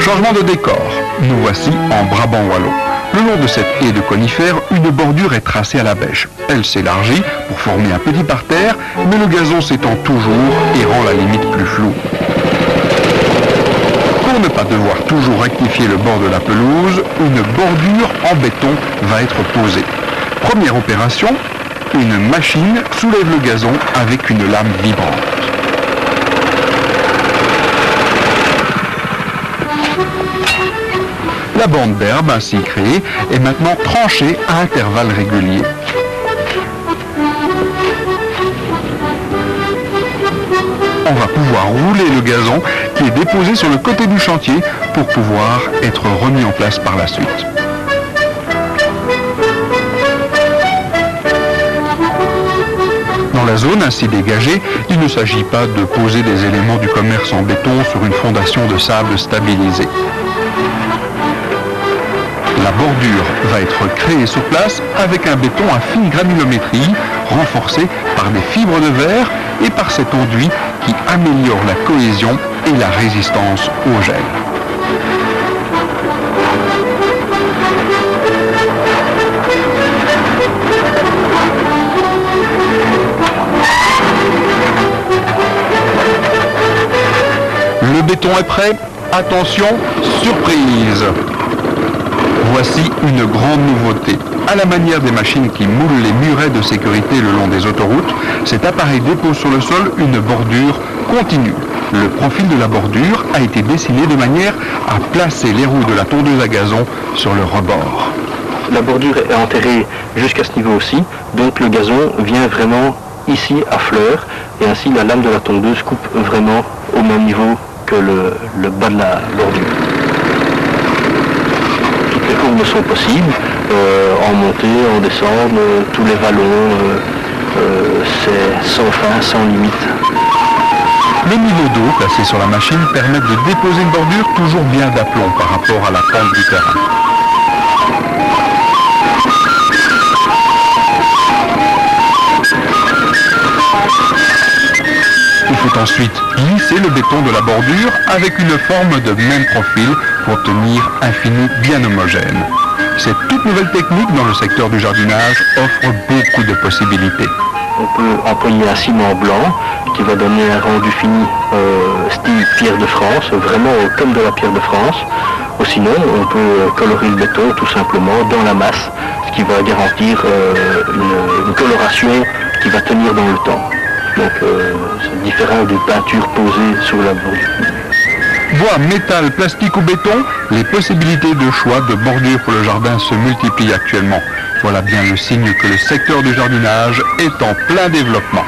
Changement de décor. Nous voici en Brabant wallon. Le long de cette haie de conifères, une bordure est tracée à la bêche. Elle s'élargit pour former un petit parterre, mais le gazon s'étend toujours et rend la limite plus floue. Pour ne pas devoir toujours rectifier le bord de la pelouse, une bordure en béton va être posée. Première opération, une machine soulève le gazon avec une lame vibrante. La bande d'herbe ainsi créée est maintenant tranchée à intervalles réguliers. On va pouvoir rouler le gazon qui est déposé sur le côté du chantier pour pouvoir être remis en place par la suite. Dans la zone ainsi dégagée, il ne s'agit pas de poser des éléments du commerce en béton sur une fondation de sable stabilisée. La bordure va être créée sur place avec un béton à fine granulométrie renforcé par des fibres de verre et par cet enduit qui améliore la cohésion et la résistance au gel. Le béton est prêt. Attention, surprise! Voici une grande nouveauté. À la manière des machines qui moulent les murets de sécurité le long des autoroutes, cet appareil dépose sur le sol une bordure continue. Le profil de la bordure a été dessiné de manière à placer les roues de la tondeuse à gazon sur le rebord. La bordure est enterrée jusqu'à ce niveau aussi, donc le gazon vient vraiment ici à fleur, et ainsi la lame de la tondeuse coupe vraiment au même niveau que le bas de la bordure. Toutes les courbes sont possibles, en montée, en descente, tous les vallons, c'est sans fin, sans limite. Le niveau d'eau placé sur la machine permet de déposer une bordure toujours bien d'aplomb par rapport à la pente du terrain. Il faut ensuite lisser le béton de la bordure avec une forme de même profil pour obtenir un fini bien homogène. Cette toute nouvelle technique dans le secteur du jardinage offre beaucoup de possibilités. On peut employer un ciment blanc qui va donner un rendu fini style pierre de France, vraiment comme de la pierre de France. Ou sinon, on peut colorer le béton tout simplement dans la masse, ce qui va garantir une coloration qui va tenir dans le temps. Donc c'est différent d'une peinture posée sur la bordure. Bois, métal, plastique ou béton, les possibilités de choix de bordure pour le jardin se multiplient actuellement. Voilà bien le signe que le secteur du jardinage est en plein développement.